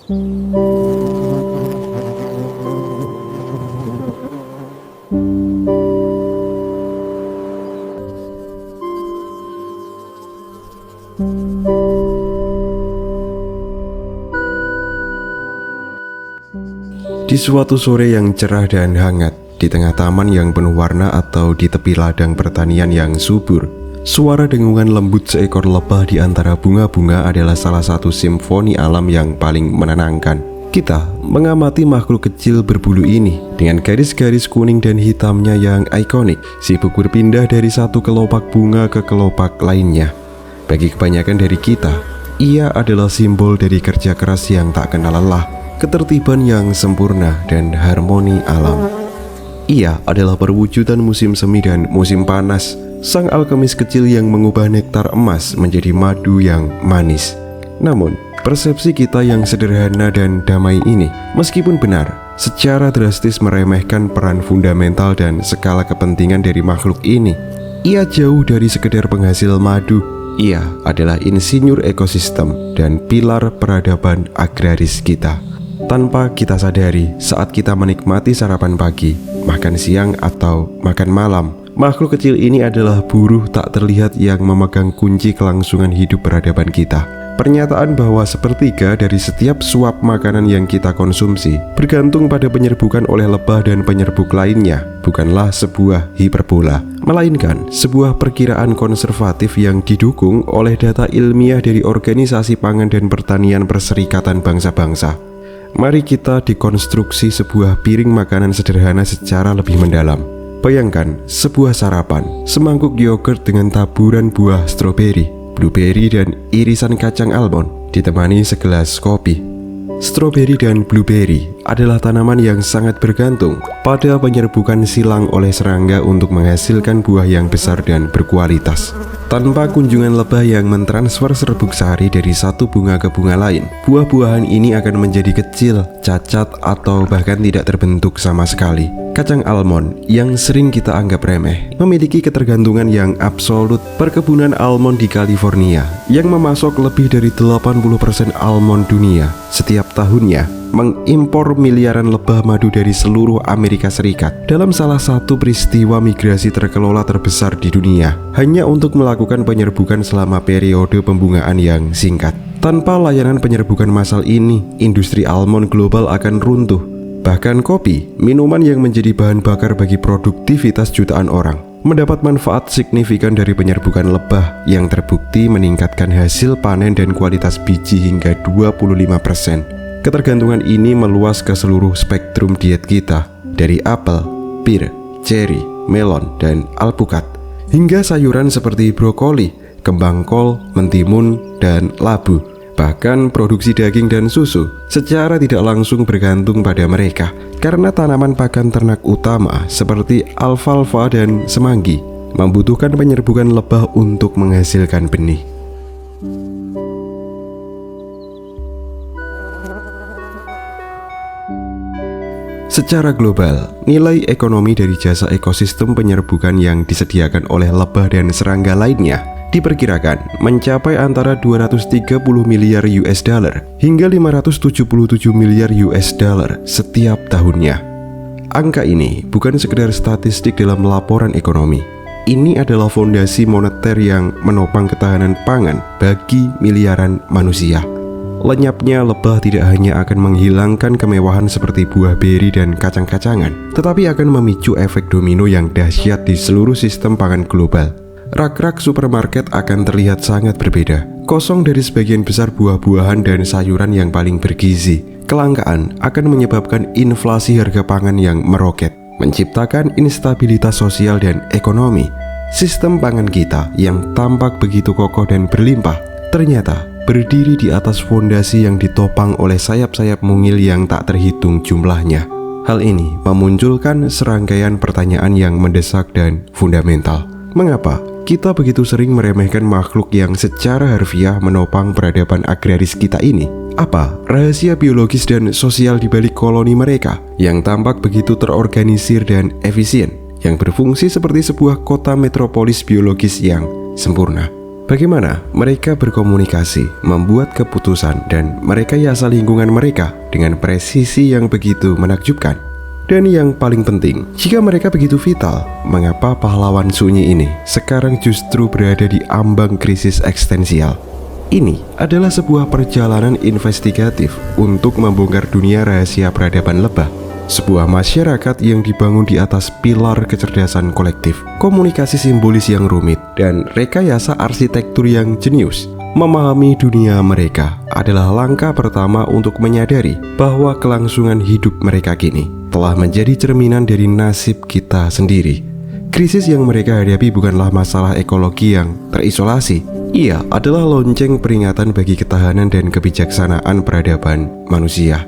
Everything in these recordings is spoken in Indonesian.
Di suatu sore yang cerah dan hangat, di tengah taman yang penuh warna atau di tepi ladang pertanian yang subur, suara dengungan lembut seekor lebah di antara bunga-bunga adalah salah satu simfoni alam yang paling menenangkan. Kita mengamati makhluk kecil berbulu ini dengan garis-garis kuning dan hitamnya yang ikonik, sibuk berpindah dari satu kelopak bunga ke kelopak lainnya. Bagi kebanyakan dari kita, ia adalah simbol dari kerja keras yang tak kenal lelah, ketertiban yang sempurna, dan harmoni alam. Ia adalah perwujudan musim semi dan musim panas, sang alkemis kecil yang mengubah nektar emas menjadi madu yang manis. Namun, persepsi kita yang sederhana dan damai ini, meskipun benar, secara drastis meremehkan peran fundamental dan skala kepentingan dari makhluk ini. Ia jauh dari sekedar penghasil madu. Ia adalah insinyur ekosistem dan pilar peradaban agraris kita. Tanpa kita sadari, saat kita menikmati sarapan pagi, makan siang, atau makan malam, makhluk kecil ini adalah buruh tak terlihat yang memegang kunci kelangsungan hidup peradaban kita. Pernyataan bahwa sepertiga dari setiap suap makanan yang kita konsumsi bergantung pada penyerbukan oleh lebah dan penyerbuk lainnya bukanlah sebuah hiperbola, melainkan sebuah perkiraan konservatif yang didukung oleh data ilmiah dari Organisasi Pangan dan Pertanian Perserikatan Bangsa-Bangsa. Mari kita dekonstruksi sebuah piring makanan sederhana secara lebih mendalam. Bayangkan sebuah sarapan, semangkuk yogurt dengan taburan buah stroberi, blueberry, dan irisan kacang almond, ditemani segelas kopi. Stroberi dan blueberry adalah tanaman yang sangat bergantung pada penyerbukan silang oleh serangga untuk menghasilkan buah yang besar dan berkualitas. Tanpa kunjungan lebah yang mentransfer serbuk sari dari satu bunga ke bunga lain, buah-buahan ini akan menjadi kecil, cacat, atau bahkan tidak terbentuk sama sekali. Kacang almond yang sering kita anggap remeh memiliki ketergantungan yang absolut. Perkebunan almond di California yang memasok lebih dari 80% almond dunia setiap tahunnya mengimpor miliaran lebah madu dari seluruh Amerika Serikat dalam salah satu peristiwa migrasi terkelola terbesar di dunia, hanya untuk melakukan penyerbukan selama periode pembungaan yang singkat. Tanpa layanan penyerbukan massal ini, industri almond global akan runtuh. Bahkan kopi, minuman yang menjadi bahan bakar bagi produktivitas jutaan orang, mendapat manfaat signifikan dari penyerbukan lebah yang terbukti meningkatkan hasil panen dan kualitas biji hingga 25%. Ketergantungan ini meluas ke seluruh spektrum diet kita, dari apel, pir, ceri, melon, dan alpukat, hingga sayuran seperti brokoli, kembang kol, mentimun, dan labu. Bahkan produksi daging dan susu secara tidak langsung bergantung pada mereka, karena tanaman pakan ternak utama seperti alfalfa dan semanggi membutuhkan penyerbukan lebah untuk menghasilkan benih. Secara global, nilai ekonomi dari jasa ekosistem penyerbukan yang disediakan oleh lebah dan serangga lainnya diperkirakan mencapai antara 230 miliar US dollar hingga 577 miliar US dollar setiap tahunnya. Angka ini bukan sekedar statistik dalam laporan ekonomi. Ini adalah fondasi moneter yang menopang ketahanan pangan bagi miliaran manusia. Lenyapnya lebah tidak hanya akan menghilangkan kemewahan seperti buah beri dan kacang-kacangan, tetapi akan memicu efek domino yang dahsyat di seluruh sistem pangan global. Rak-rak supermarket akan terlihat sangat berbeda, kosong dari sebagian besar buah-buahan dan sayuran yang paling bergizi. Kelangkaan akan menyebabkan inflasi harga pangan yang meroket, menciptakan instabilitas sosial dan ekonomi. Sistem pangan kita yang tampak begitu kokoh dan berlimpah, ternyata berdiri di atas fondasi yang ditopang oleh sayap-sayap mungil yang tak terhitung jumlahnya. Hal ini memunculkan serangkaian pertanyaan yang mendesak dan fundamental. Mengapa kita begitu sering meremehkan makhluk yang secara harfiah menopang peradaban agraris kita ini? Apa rahasia biologis dan sosial di balik koloni mereka yang tampak begitu terorganisir dan efisien, yang berfungsi seperti sebuah kota metropolis biologis yang sempurna? Bagaimana mereka berkomunikasi, membuat keputusan, dan merekayasa lingkungan mereka dengan presisi yang begitu menakjubkan. Dan yang paling penting, jika mereka begitu vital, mengapa pahlawan sunyi ini sekarang justru berada di ambang krisis eksistensial? Ini adalah sebuah perjalanan investigatif untuk membongkar dunia rahasia peradaban lebah. Sebuah masyarakat yang dibangun di atas pilar kecerdasan kolektif, komunikasi simbolis yang rumit, dan rekayasa arsitektur yang jenius. Memahami dunia mereka adalah langkah pertama untuk menyadari bahwa kelangsungan hidup mereka kini telah menjadi cerminan dari nasib kita sendiri. Krisis yang mereka hadapi bukanlah masalah ekologi yang terisolasi. Ia adalah lonceng peringatan bagi ketahanan dan kebijaksanaan peradaban manusia.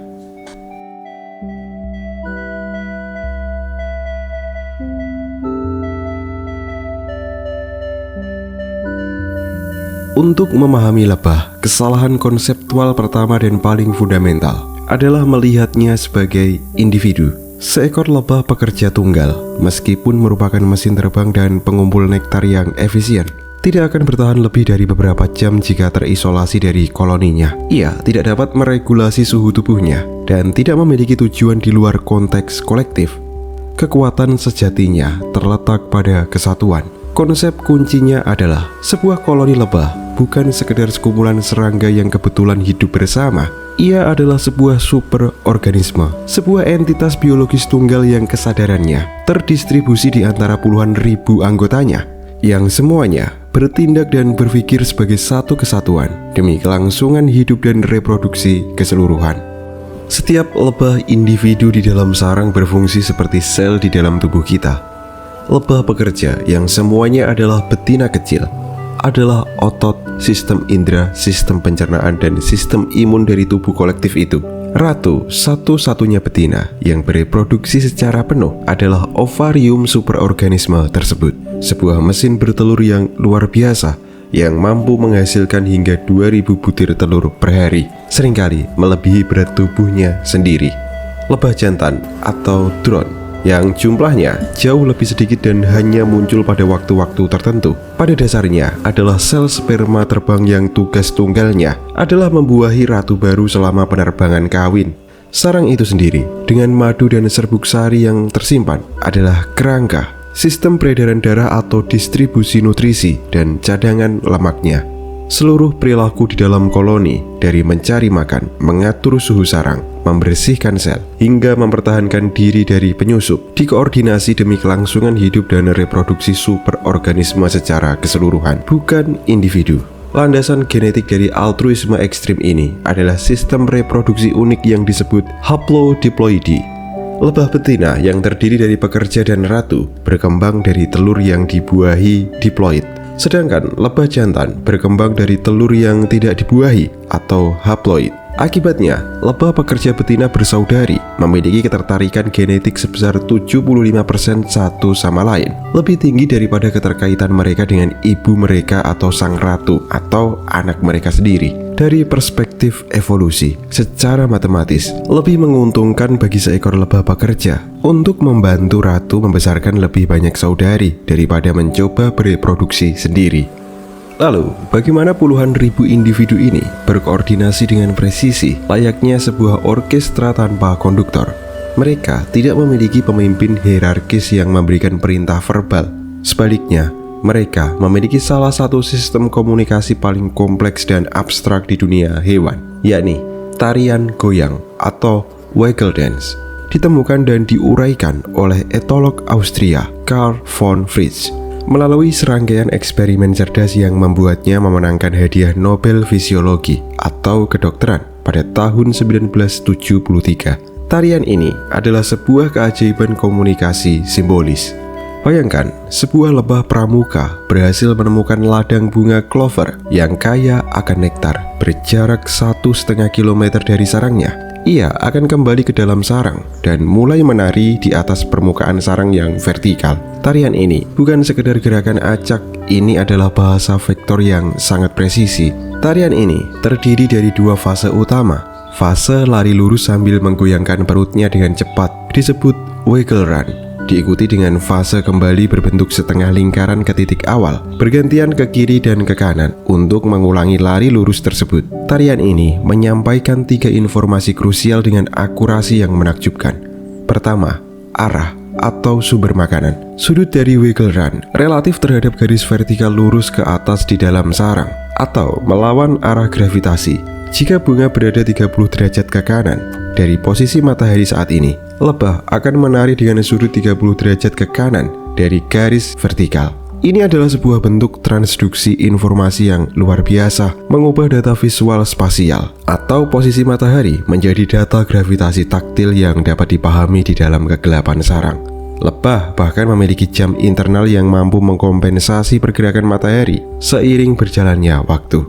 Untuk memahami lebah, kesalahan konseptual pertama dan paling fundamental adalah melihatnya sebagai individu. Seekor lebah pekerja tunggal, meskipun merupakan mesin terbang dan pengumpul nektar yang efisien, tidak akan bertahan lebih dari beberapa jam jika terisolasi dari koloninya. Ia tidak dapat meregulasi suhu tubuhnya dan tidak memiliki tujuan di luar konteks kolektif. Kekuatan sejatinya terletak pada kesatuan. Konsep kuncinya adalah sebuah koloni lebah bukan sekedar sekumpulan serangga yang kebetulan hidup bersama. Ia adalah sebuah superorganisme, sebuah entitas biologis tunggal yang kesadarannya terdistribusi di antara puluhan ribu anggotanya, yang semuanya bertindak dan berpikir sebagai satu kesatuan demi kelangsungan hidup dan reproduksi keseluruhan. Setiap lebah individu di dalam sarang berfungsi seperti sel di dalam tubuh kita. Lebah pekerja yang semuanya adalah betina kecil adalah otot, sistem indera, sistem pencernaan, dan sistem imun dari tubuh kolektif itu. Ratu, satu-satunya betina yang bereproduksi secara penuh, adalah ovarium superorganisme tersebut. Sebuah mesin bertelur yang luar biasa yang mampu menghasilkan hingga 2000 butir telur per hari, seringkali melebihi berat tubuhnya sendiri. Lebah jantan atau drone yang jumlahnya jauh lebih sedikit dan hanya muncul pada waktu-waktu tertentu, pada dasarnya adalah sel sperma terbang yang tugas tunggalnya adalah membuahi ratu baru selama penerbangan kawin. Sarang itu sendiri, dengan madu dan serbuk sari yang tersimpan, adalah kerangka, sistem peredaran darah atau distribusi nutrisi dan cadangan lemaknya. Seluruh perilaku di dalam koloni, dari mencari makan, mengatur suhu sarang, membersihkan sel, hingga mempertahankan diri dari penyusup, dikoordinasi demi kelangsungan hidup dan reproduksi superorganisme secara keseluruhan, bukan individu. Landasan genetik dari altruisme ekstrim ini adalah sistem reproduksi unik yang disebut haplodiploidi. Lebah betina yang terdiri dari pekerja dan ratu berkembang dari telur yang dibuahi diploid. Sedangkan lebah jantan berkembang dari telur yang tidak dibuahi atau haploid. Akibatnya, lebah pekerja betina bersaudari memiliki ketertarikan genetik sebesar 75% satu sama lain, lebih tinggi daripada keterkaitan mereka dengan ibu mereka atau sang ratu atau anak mereka sendiri. Dari perspektif evolusi, secara matematis, lebih menguntungkan bagi seekor lebah pekerja untuk membantu ratu membesarkan lebih banyak saudari daripada mencoba bereproduksi sendiri. Lalu, bagaimana puluhan ribu individu ini berkoordinasi dengan presisi layaknya sebuah orkestra tanpa konduktor? Mereka tidak memiliki pemimpin hierarkis yang memberikan perintah verbal. Sebaliknya, mereka memiliki salah satu sistem komunikasi paling kompleks dan abstrak di dunia hewan, yakni tarian goyang atau waggle dance. Ditemukan dan diuraikan oleh etolog Austria Karl von Fritsch melalui serangkaian eksperimen cerdas yang membuatnya memenangkan hadiah Nobel Fisiologi atau kedokteran pada tahun 1973. Tarian ini adalah sebuah keajaiban komunikasi simbolis. Bayangkan, sebuah lebah pramuka berhasil menemukan ladang bunga clover yang kaya akan nektar berjarak 1,5 kilometer dari sarangnya. Ia akan kembali ke dalam sarang dan mulai menari di atas permukaan sarang yang vertikal. Tarian ini bukan sekedar gerakan acak, ini adalah bahasa vektor yang sangat presisi. Tarian ini terdiri dari dua fase utama. Fase lari lurus sambil menggoyangkan perutnya dengan cepat disebut waggle run, diikuti dengan fase kembali berbentuk setengah lingkaran ke titik awal, bergantian ke kiri dan ke kanan untuk mengulangi lari lurus tersebut. Tarian ini menyampaikan 3 informasi krusial dengan akurasi yang menakjubkan. Pertama, arah atau sumber makanan. Sudut dari wiggle run relatif terhadap garis vertikal lurus ke atas di dalam sarang atau melawan arah gravitasi. Jika bunga berada 30 derajat ke kanan dari posisi matahari saat ini, lebah akan menari dengan sudut 30 derajat ke kanan dari garis vertikal. Ini adalah sebuah bentuk transduksi informasi yang luar biasa, mengubah data visual spasial atau posisi matahari menjadi data gravitasi taktil yang dapat dipahami di dalam kegelapan sarang. Lebah bahkan memiliki jam internal yang mampu mengkompensasi pergerakan matahari seiring berjalannya waktu.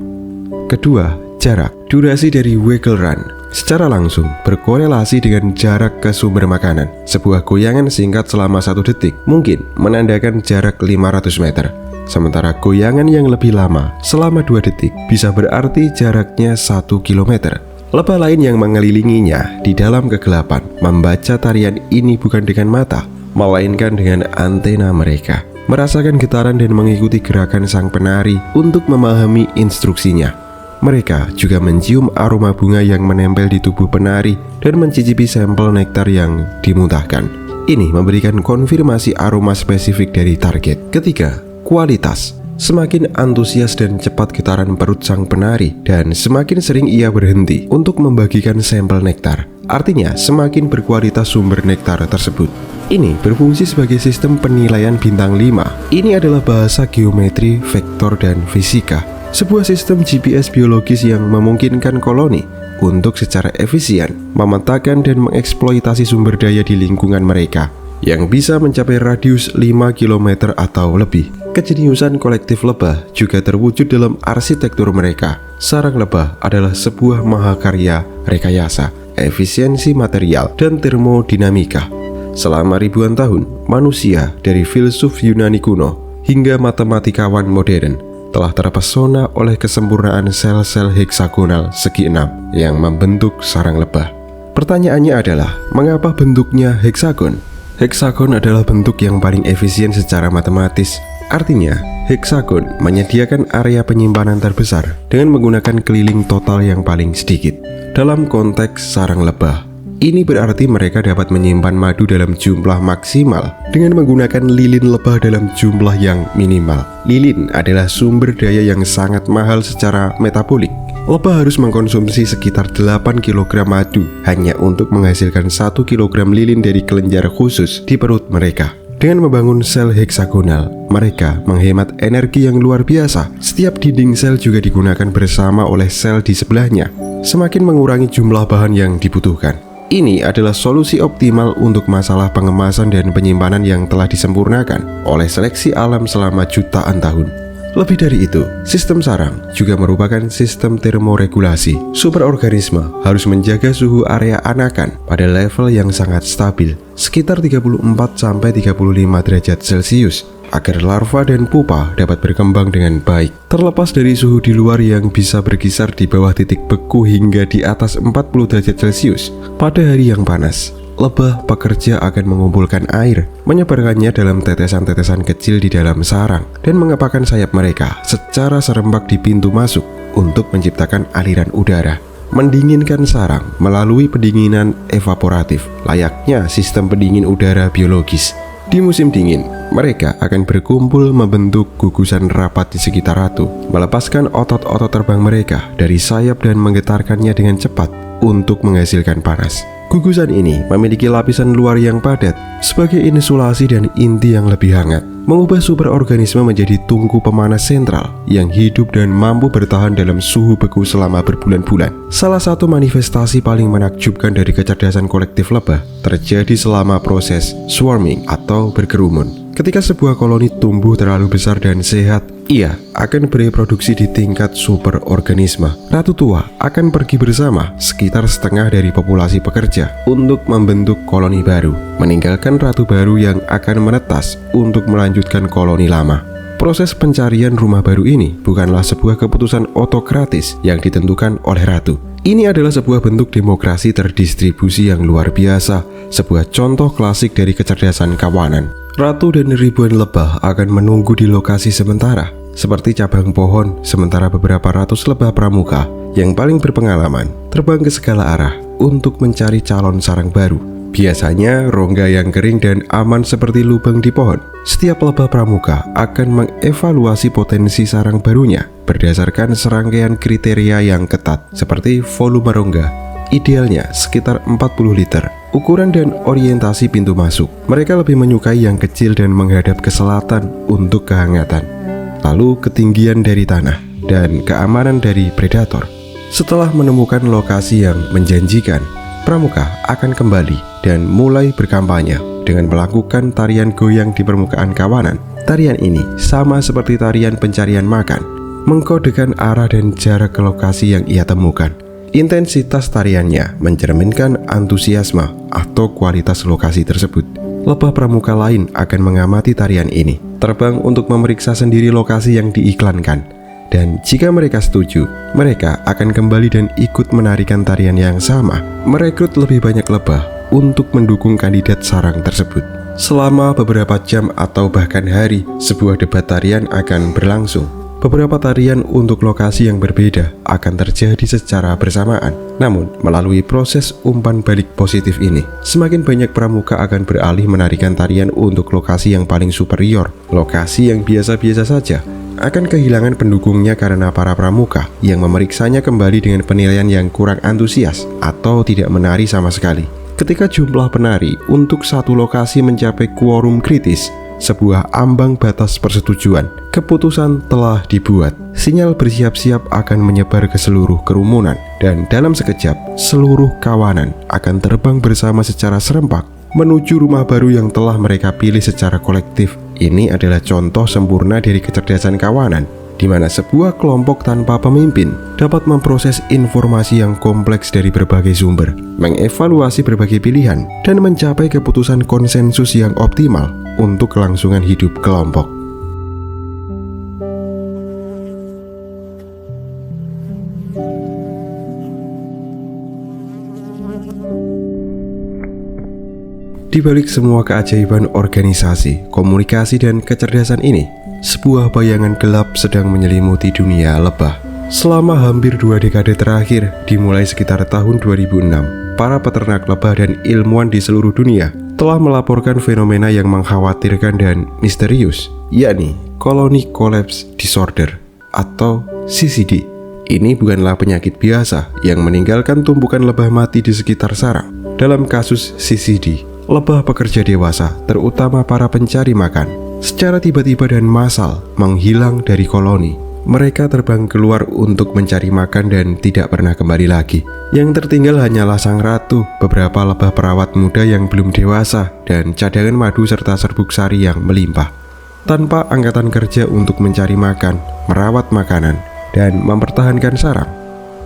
Kedua, jarak. Durasi dari wiggle run secara langsung berkorelasi dengan jarak ke sumber makanan. Sebuah goyangan singkat selama 1 detik mungkin menandakan jarak 500 meter. Sementara goyangan yang lebih lama selama 2 detik bisa berarti jaraknya 1 kilometer. Lebah lain yang mengelilinginya di dalam kegelapan membaca tarian ini bukan dengan mata, melainkan dengan antena mereka, merasakan getaran dan mengikuti gerakan sang penari untuk memahami instruksinya. Mereka juga mencium aroma bunga yang menempel di tubuh penari dan mencicipi sampel nektar yang dimuntahkan. Ini memberikan konfirmasi aroma spesifik dari target. Ketiga, kualitas. Semakin antusias dan cepat getaran perut sang penari dan semakin sering ia berhenti untuk membagikan sampel nektar. Artinya, semakin berkualitas sumber nektar tersebut. Ini berfungsi sebagai sistem penilaian bintang 5. Ini adalah bahasa geometri, vektor, dan fisika. Sebuah sistem GPS biologis yang memungkinkan koloni untuk secara efisien memetakan dan mengeksploitasi sumber daya di lingkungan mereka yang bisa mencapai radius 5 km atau lebih. Kejeniusan kolektif lebah juga terwujud dalam arsitektur mereka. Sarang lebah adalah sebuah mahakarya rekayasa, efisiensi material, dan termodinamika. Selama ribuan tahun, manusia dari filsuf Yunani kuno hingga matematikawan modern telah terpesona oleh kesempurnaan sel-sel heksagonal segi 6 yang membentuk sarang lebah. Pertanyaannya adalah, mengapa bentuknya heksagon? Heksagon adalah bentuk yang paling efisien secara matematis. Artinya, heksagon menyediakan area penyimpanan terbesar dengan menggunakan keliling total yang paling sedikit. Dalam konteks sarang lebah, ini berarti mereka dapat menyimpan madu dalam jumlah maksimal dengan menggunakan lilin lebah dalam jumlah yang minimal. Lilin adalah sumber daya yang sangat mahal secara metabolik. Lebah harus mengkonsumsi sekitar 8 kg madu hanya untuk menghasilkan 1 kg lilin dari kelenjar khusus di perut mereka. Dengan membangun sel heksagonal, mereka menghemat energi yang luar biasa. Setiap dinding sel juga digunakan bersama oleh sel di sebelahnya, semakin mengurangi jumlah bahan yang dibutuhkan. Ini adalah solusi optimal untuk masalah pengemasan dan penyimpanan yang telah disempurnakan oleh seleksi alam selama jutaan tahun. Lebih dari itu, sistem sarang juga merupakan sistem termoregulasi. Superorganisme harus menjaga suhu area anakan pada level yang sangat stabil, sekitar 34-35 derajat Celcius, agar larva dan pupa dapat berkembang dengan baik. Terlepas dari suhu di luar yang bisa berkisar di bawah titik beku hingga di atas 40 derajat Celcius, pada hari yang panas, lebah pekerja akan mengumpulkan air, menyebarkannya dalam tetesan-tetesan kecil di dalam sarang, dan mengepakkan sayap mereka secara serempak di pintu masuk untuk menciptakan aliran udara. Mendinginkan sarang melalui pendinginan evaporatif, layaknya sistem pendingin udara biologis. Di musim dingin, mereka akan berkumpul membentuk gugusan rapat di sekitar ratu, melepaskan otot-otot terbang mereka dari sayap dan menggetarkannya dengan cepat untuk menghasilkan panas. Gugusan ini memiliki lapisan luar yang padat sebagai insulasi dan inti yang lebih hangat, mengubah superorganisme menjadi tungku pemanas sentral yang hidup dan mampu bertahan dalam suhu beku selama berbulan-bulan. Salah satu manifestasi paling menakjubkan dari kecerdasan kolektif lebah terjadi selama proses swarming atau berkerumun. Ketika sebuah koloni tumbuh terlalu besar dan sehat, ia akan bereproduksi di tingkat superorganisme. Ratu tua akan pergi bersama sekitar setengah dari populasi pekerja untuk membentuk koloni baru, meninggalkan ratu baru yang akan menetas untuk melanjutkan koloni lama. Proses pencarian rumah baru ini bukanlah sebuah keputusan otokratis yang ditentukan oleh ratu. Ini adalah sebuah bentuk demokrasi terdistribusi yang luar biasa, sebuah contoh klasik dari kecerdasan kawanan. Ratu dan ribuan lebah akan menunggu di lokasi sementara, seperti cabang pohon, sementara beberapa ratus lebah pramuka yang paling berpengalaman terbang ke segala arah untuk mencari calon sarang baru. Biasanya rongga yang kering dan aman seperti lubang di pohon. Setiap lebah pramuka akan mengevaluasi potensi sarang barunya berdasarkan serangkaian kriteria yang ketat, seperti volume rongga, idealnya sekitar 40 liter, ukuran dan orientasi pintu masuk. Mereka lebih menyukai yang kecil dan menghadap ke selatan untuk kehangatan, lalu ketinggian dari tanah dan keamanan dari predator. Setelah menemukan lokasi yang menjanjikan, pramuka akan kembali dan mulai berkampanye dengan melakukan tarian goyang di permukaan kawanan. Tarian ini sama seperti tarian pencarian makan, mengkodekan arah dan jarak ke lokasi yang ia temukan. Intensitas tariannya mencerminkan antusiasme atau kualitas lokasi tersebut. Lebah pramuka lain akan mengamati tarian ini, terbang untuk memeriksa sendiri lokasi yang diiklankan. Dan jika mereka setuju, mereka akan kembali dan ikut menarikan tarian yang sama, merekrut lebih banyak lebah untuk mendukung kandidat sarang tersebut. Selama beberapa jam atau bahkan hari, sebuah debat tarian akan berlangsung. Beberapa tarian untuk lokasi yang berbeda akan terjadi secara bersamaan. Namun, melalui proses umpan balik positif ini, semakin banyak pramuka akan beralih menarikan tarian untuk lokasi yang paling superior. Lokasi yang biasa-biasa saja akan kehilangan pendukungnya karena para pramuka yang memeriksanya kembali dengan penilaian yang kurang antusias atau tidak menari sama sekali. Ketika jumlah penari untuk satu lokasi mencapai kuorum kritis, sebuah ambang batas persetujuan, keputusan telah dibuat. Sinyal bersiap-siap akan menyebar ke seluruh kerumunan, dan dalam sekejap, seluruh kawanan akan terbang bersama secara serempak menuju rumah baru yang telah mereka pilih secara kolektif. Ini adalah contoh sempurna dari kecerdasan kawanan, di mana sebuah kelompok tanpa pemimpin dapat memproses informasi yang kompleks dari berbagai sumber, mengevaluasi berbagai pilihan, dan mencapai keputusan konsensus yang optimal untuk kelangsungan hidup kelompok. Di balik semua keajaiban organisasi, komunikasi, dan kecerdasan ini, sebuah bayangan gelap sedang menyelimuti dunia lebah. Selama hampir 2 dekade terakhir, dimulai sekitar tahun 2006, para peternak lebah dan ilmuwan di seluruh dunia telah melaporkan fenomena yang mengkhawatirkan dan misterius, yakni Colony Collapse Disorder atau CCD. Ini bukanlah penyakit biasa yang meninggalkan tumpukan lebah mati di sekitar sarang. Dalam kasus CCD, lebah pekerja dewasa, terutama para pencari makan, secara tiba-tiba dan massal menghilang dari koloni. Mereka terbang keluar untuk mencari makan dan tidak pernah kembali lagi. Yang tertinggal hanyalah sang ratu, beberapa lebah perawat muda yang belum dewasa, dan cadangan madu serta serbuk sari yang melimpah. Tanpa angkatan kerja untuk mencari makan, merawat makanan, dan mempertahankan sarang,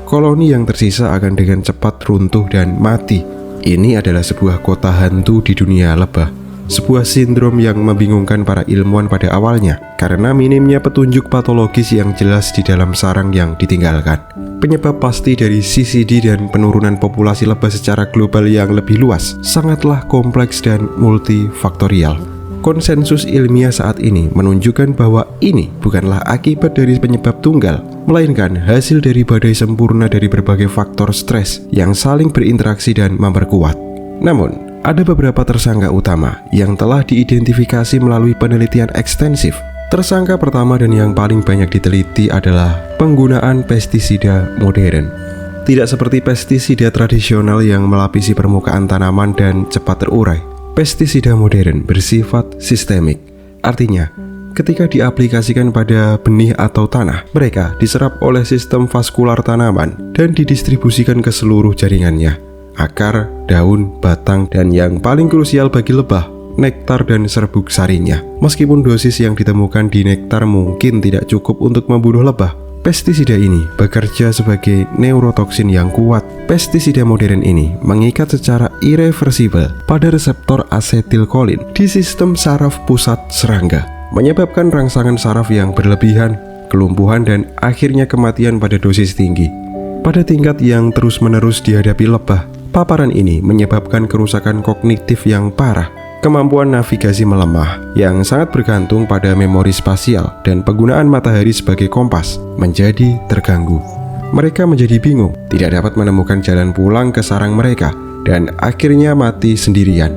koloni yang tersisa akan dengan cepat runtuh dan mati. Ini adalah sebuah kota hantu di dunia lebah, sebuah sindrom yang membingungkan para ilmuwan pada awalnya karena minimnya petunjuk patologis yang jelas di dalam sarang yang ditinggalkan. Penyebab pasti dari CCD dan penurunan populasi lebah secara global yang lebih luas sangatlah kompleks dan multifaktorial. Konsensus ilmiah saat ini menunjukkan bahwa ini bukanlah akibat dari penyebab tunggal, melainkan hasil dari badai sempurna dari berbagai faktor stres yang saling berinteraksi dan memperkuat. Namun, ada beberapa tersangka utama yang telah diidentifikasi melalui penelitian ekstensif. Tersangka pertama dan yang paling banyak diteliti adalah penggunaan pestisida modern. Tidak seperti pestisida tradisional yang melapisi permukaan tanaman dan cepat terurai. Pestisida modern bersifat sistemik, artinya ketika diaplikasikan pada benih atau tanah, mereka diserap oleh sistem vaskular tanaman dan didistribusikan ke seluruh jaringannya, akar, daun, batang, dan yang paling krusial bagi lebah, nektar dan serbuk sarinya. Meskipun dosis yang ditemukan di nektar mungkin tidak cukup untuk membunuh lebah, pestisida ini bekerja sebagai neurotoksin yang kuat. Pestisida modern ini mengikat secara irreversibel pada reseptor asetilkolin di sistem saraf pusat serangga. menyebabkan rangsangan saraf yang berlebihan, kelumpuhan, dan akhirnya kematian pada dosis tinggi. Pada tingkat yang terus-menerus dihadapi lebah, paparan ini menyebabkan kerusakan kognitif yang parah, kemampuan navigasi melemah yang sangat bergantung pada memori spasial, dan penggunaan matahari sebagai kompas menjadi terganggu. Mereka menjadi bingung, tidak dapat menemukan jalan pulang ke sarang mereka, dan akhirnya mati sendirian.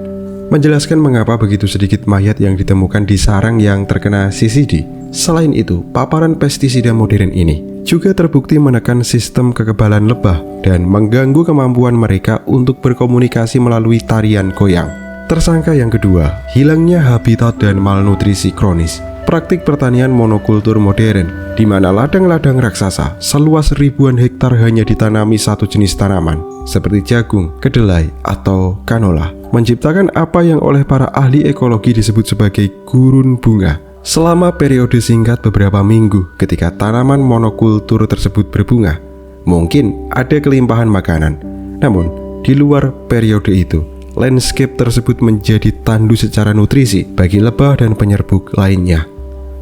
Menjelaskan mengapa begitu sedikit mayat yang ditemukan di sarang yang terkena CCD. Selain itu, paparan pestisida modern ini juga terbukti menekan sistem kekebalan lebah dan mengganggu kemampuan mereka untuk berkomunikasi melalui tarian goyang. Tersangka yang kedua, hilangnya habitat dan malnutrisi kronis. Praktik pertanian monokultur modern, di mana ladang-ladang raksasa seluas ribuan hektar hanya ditanami satu jenis tanaman, seperti jagung, kedelai, atau kanola, menciptakan apa yang oleh para ahli ekologi disebut sebagai gurun bunga. Selama periode singkat beberapa minggu ketika tanaman monokultur tersebut berbunga, mungkin ada kelimpahan makanan. Namun, di luar periode itu, landscape tersebut menjadi tandu secara nutrisi bagi lebah dan penyerbuk lainnya.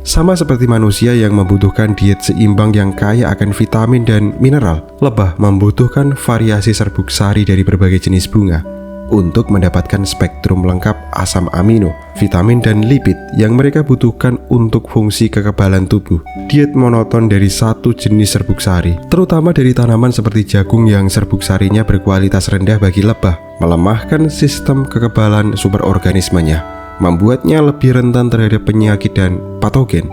Sama seperti manusia yang membutuhkan diet seimbang yang kaya akan vitamin dan mineral, lebah membutuhkan variasi serbuk sari dari berbagai jenis bunga untuk mendapatkan spektrum lengkap asam amino, vitamin, dan lipid yang mereka butuhkan untuk fungsi kekebalan tubuh. Diet monoton dari satu jenis serbuk sari, terutama dari tanaman seperti jagung yang serbuk sarinya berkualitas rendah bagi lebah, melemahkan sistem kekebalan superorganismenya, membuatnya lebih rentan terhadap penyakit dan patogen.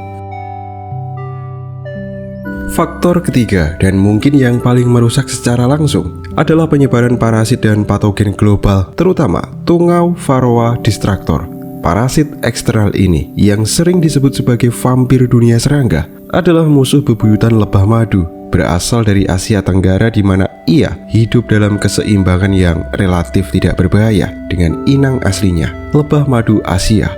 Faktor ketiga, dan mungkin yang paling merusak secara langsung, adalah penyebaran parasit dan patogen global, terutama tungau Varroa destructor. Parasit eksternal ini, yang sering disebut sebagai vampir dunia serangga, adalah musuh bebuyutan lebah madu, berasal dari Asia Tenggara, di mana ia hidup dalam keseimbangan yang relatif tidak berbahaya dengan inang aslinya, lebah madu Asia.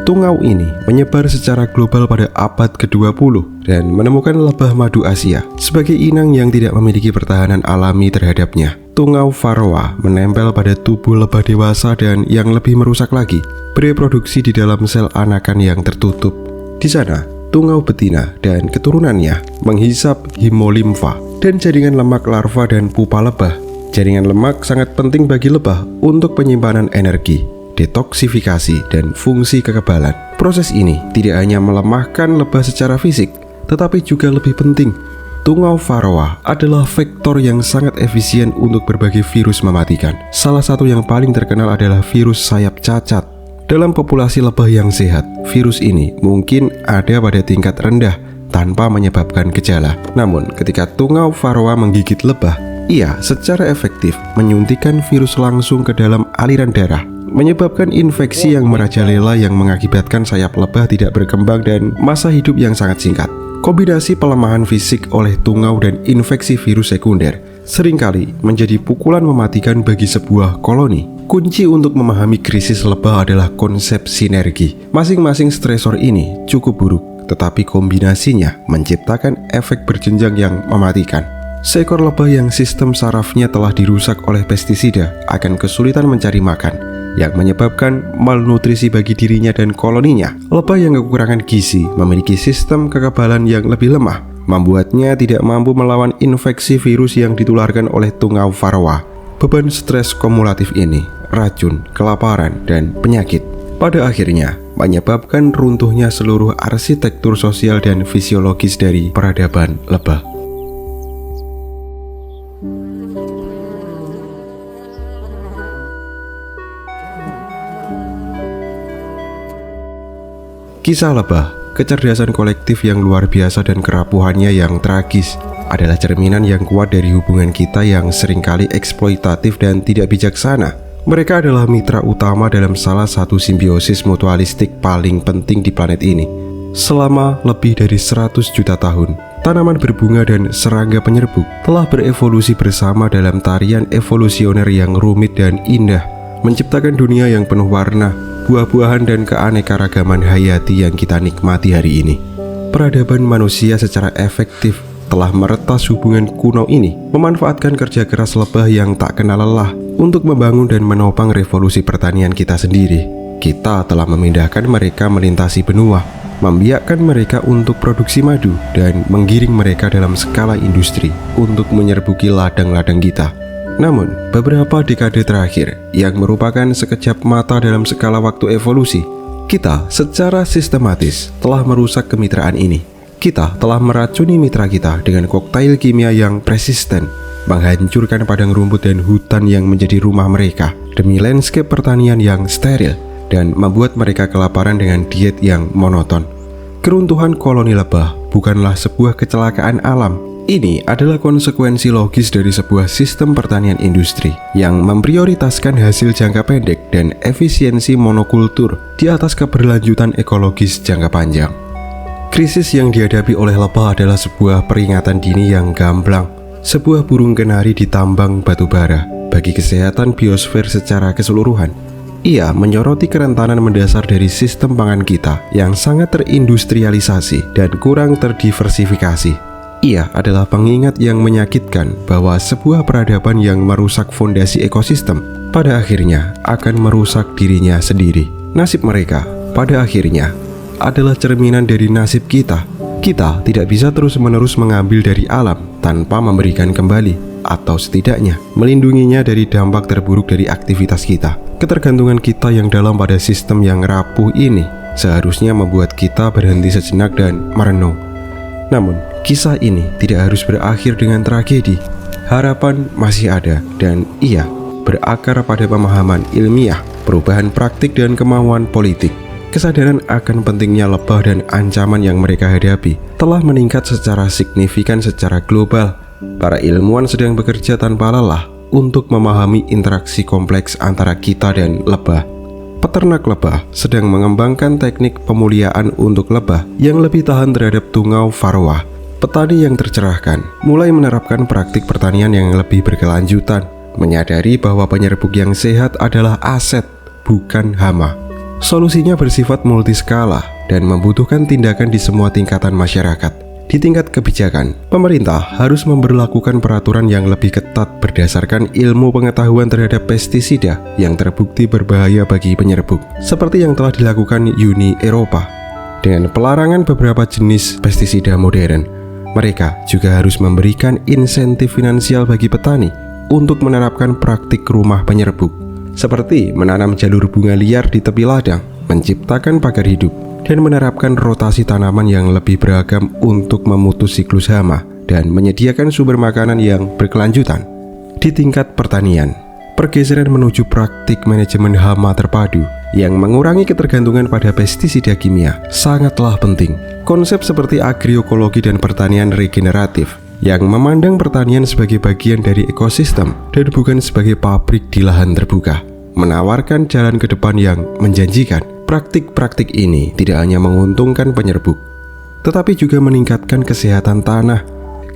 Tungau ini menyebar secara global pada abad ke-20 dan menemukan lebah madu Asia sebagai inang yang tidak memiliki pertahanan alami terhadapnya. Tungau Varroa menempel pada tubuh lebah dewasa dan yang lebih merusak lagi, bereproduksi di dalam sel anakan yang tertutup. Di sana, tungau betina dan keturunannya menghisap hemolimfa dan jaringan lemak larva dan pupa lebah. Jaringan lemak sangat penting bagi lebah untuk penyimpanan energi, detoksifikasi, dan fungsi kekebalan. Proses ini tidak hanya melemahkan lebah secara fisik, tetapi juga lebih penting, tungau Varroa adalah vektor yang sangat efisien untuk berbagai virus mematikan. Salah satu yang paling terkenal adalah virus sayap cacat. Dalam populasi lebah yang sehat, virus ini mungkin ada pada tingkat rendah tanpa menyebabkan gejala. Namun, ketika tungau Varroa menggigit lebah, ia secara efektif menyuntikkan virus langsung ke dalam aliran darah, menyebabkan infeksi yang merajalela yang mengakibatkan sayap lebah tidak berkembang dan masa hidup yang sangat singkat. Kombinasi pelemahan fisik oleh tungau dan infeksi virus sekunder seringkali menjadi pukulan mematikan bagi sebuah koloni. Kunci untuk memahami krisis lebah adalah konsep sinergi. Masing-masing stresor ini cukup buruk, tetapi kombinasinya menciptakan efek berjenjang yang mematikan. Seekor lebah yang sistem sarafnya telah dirusak oleh pestisida akan kesulitan mencari makan, yang menyebabkan malnutrisi bagi dirinya dan koloninya. Lebah yang kekurangan gizi memiliki sistem kekebalan yang lebih lemah, membuatnya tidak mampu melawan infeksi virus yang ditularkan oleh tungau Varroa. Beban stres kumulatif ini, racun, kelaparan, dan penyakit, pada akhirnya menyebabkan runtuhnya seluruh arsitektur sosial dan fisiologis dari peradaban lebah. Kisah lebah, kecerdasan kolektif yang luar biasa dan kerapuhannya yang tragis, adalah cerminan yang kuat dari hubungan kita yang seringkali eksploitatif dan tidak bijaksana. Mereka adalah mitra utama dalam salah satu simbiosis mutualistik paling penting di planet ini. Selama lebih dari 100 juta tahun, tanaman berbunga dan serangga penyerbuk telah berevolusi bersama dalam tarian evolusioner yang rumit dan indah, menciptakan dunia yang penuh warna, buah-buahan, dan keanekaragaman hayati yang kita nikmati hari ini. Peradaban manusia secara efektif telah meretas hubungan kuno ini, memanfaatkan kerja keras lebah yang tak kenal lelah untuk membangun dan menopang revolusi pertanian kita sendiri. Kita telah memindahkan mereka melintasi benua, membiarkan mereka untuk produksi madu, dan menggiring mereka dalam skala industri untuk menyerbuki ladang-ladang kita. Namun, beberapa dekade terakhir yang merupakan sekejap mata dalam skala waktu evolusi, kita secara sistematis telah merusak kemitraan ini. Kita telah meracuni mitra kita dengan koktail kimia yang persisten, menghancurkan padang rumput dan hutan yang menjadi rumah mereka demi landscape pertanian yang steril, dan membuat mereka kelaparan dengan diet yang monoton. Keruntuhan koloni lebah bukanlah sebuah kecelakaan alam. Ini adalah konsekuensi logis dari sebuah sistem pertanian industri yang memprioritaskan hasil jangka pendek dan efisiensi monokultur di atas keberlanjutan ekologis jangka panjang. Krisis yang dihadapi oleh lebah adalah sebuah peringatan dini yang gamblang, sebuah burung kenari di tambang batu bara bagi kesehatan biosfer secara keseluruhan. Ia menyoroti kerentanan mendasar dari sistem pangan kita yang sangat terindustrialisasi dan kurang terdiversifikasi. Ia adalah pengingat yang menyakitkan bahwa sebuah peradaban yang merusak fondasi ekosistem pada akhirnya akan merusak dirinya sendiri. Nasib mereka pada akhirnya adalah cerminan dari nasib kita. Kita tidak bisa terus-menerus mengambil dari alam tanpa memberikan kembali, atau setidaknya melindunginya dari dampak terburuk dari aktivitas kita. Ketergantungan kita yang dalam pada sistem yang rapuh ini seharusnya membuat kita berhenti sejenak dan merenung. Namun, kisah ini tidak harus berakhir dengan tragedi. Harapan masih ada, dan ia berakar pada pemahaman ilmiah, perubahan praktik, dan kemauan politik. Kesadaran akan pentingnya lebah dan ancaman yang mereka hadapi telah meningkat secara signifikan secara global. Para ilmuwan sedang bekerja tanpa lelah untuk memahami interaksi kompleks antara kita dan lebah. Peternak lebah sedang mengembangkan teknik pemuliaan untuk lebah yang lebih tahan terhadap tungau varroa. Petani yang tercerahkan mulai menerapkan praktik pertanian yang lebih berkelanjutan, menyadari bahwa penyerbuk yang sehat adalah aset, bukan hama. Solusinya bersifat multiskala dan membutuhkan tindakan di semua tingkatan masyarakat. Di tingkat kebijakan, pemerintah harus memberlakukan peraturan yang lebih ketat berdasarkan ilmu pengetahuan terhadap pestisida yang terbukti berbahaya bagi penyerbuk, seperti yang telah dilakukan Uni Eropa. Dengan pelarangan beberapa jenis pestisida modern, mereka juga harus memberikan insentif finansial bagi petani untuk menerapkan praktik rumah penyerbuk, seperti menanam jalur bunga liar di tepi ladang, menciptakan pagar hidup, dan menerapkan rotasi tanaman yang lebih beragam untuk memutus siklus hama dan menyediakan sumber makanan yang berkelanjutan. Di tingkat pertanian, pergeseran menuju praktik manajemen hama terpadu yang mengurangi ketergantungan pada pestisida kimia sangatlah penting. Konsep seperti agroekologi dan pertanian regeneratif yang memandang pertanian sebagai bagian dari ekosistem dan bukan sebagai pabrik di lahan terbuka menawarkan jalan ke depan yang menjanjikan. Praktik-praktik ini tidak hanya menguntungkan penyerbuk, tetapi juga meningkatkan kesehatan tanah,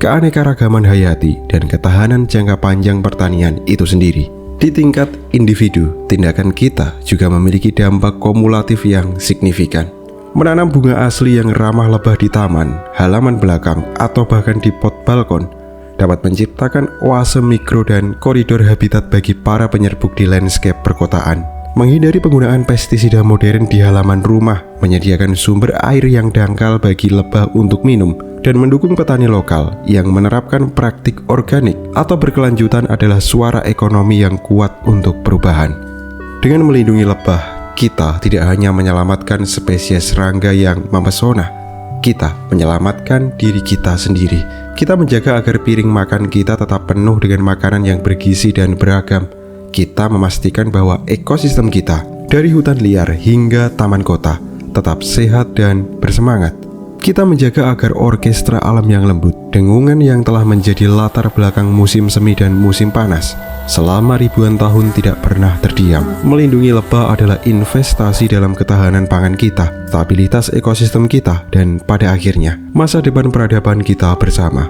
keanekaragaman hayati, dan ketahanan jangka panjang pertanian itu sendiri. Di tingkat individu, tindakan kita juga memiliki dampak kumulatif yang signifikan. Menanam bunga asli yang ramah lebah di taman, halaman belakang, atau bahkan di pot balkon dapat menciptakan oase mikro dan koridor habitat bagi para penyerbuk di landscape perkotaan. Menghindari penggunaan pestisida modern di halaman rumah, menyediakan sumber air yang dangkal bagi lebah untuk minum, dan mendukung petani lokal yang menerapkan praktik organik atau berkelanjutan adalah suara ekonomi yang kuat untuk perubahan. Dengan melindungi lebah, kita tidak hanya menyelamatkan spesies serangga yang mempesona, kita menyelamatkan diri kita sendiri. Kita menjaga agar piring makan kita tetap penuh dengan makanan yang bergizi dan beragam. Kita memastikan bahwa ekosistem kita, dari hutan liar hingga taman kota, tetap sehat dan bersemangat. Kita menjaga agar orkestra alam yang lembut, dengungan yang telah menjadi latar belakang musim semi dan musim panas, selama ribuan tahun tidak pernah terdiam. Melindungi lebah adalah investasi dalam ketahanan pangan kita, stabilitas ekosistem kita, dan pada akhirnya, masa depan peradaban kita bersama.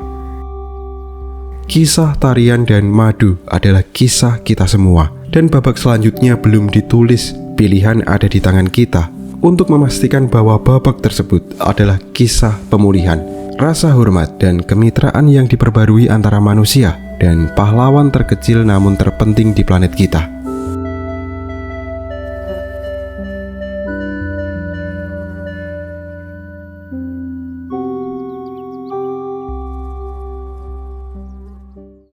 Kisah tarian dan madu adalah kisah kita semua, dan babak selanjutnya belum ditulis. Pilihan ada di tangan kita untuk memastikan bahwa babak tersebut adalah kisah pemulihan, rasa hormat, dan kemitraan yang diperbarui antara manusia dan pahlawan terkecil namun terpenting di planet kita.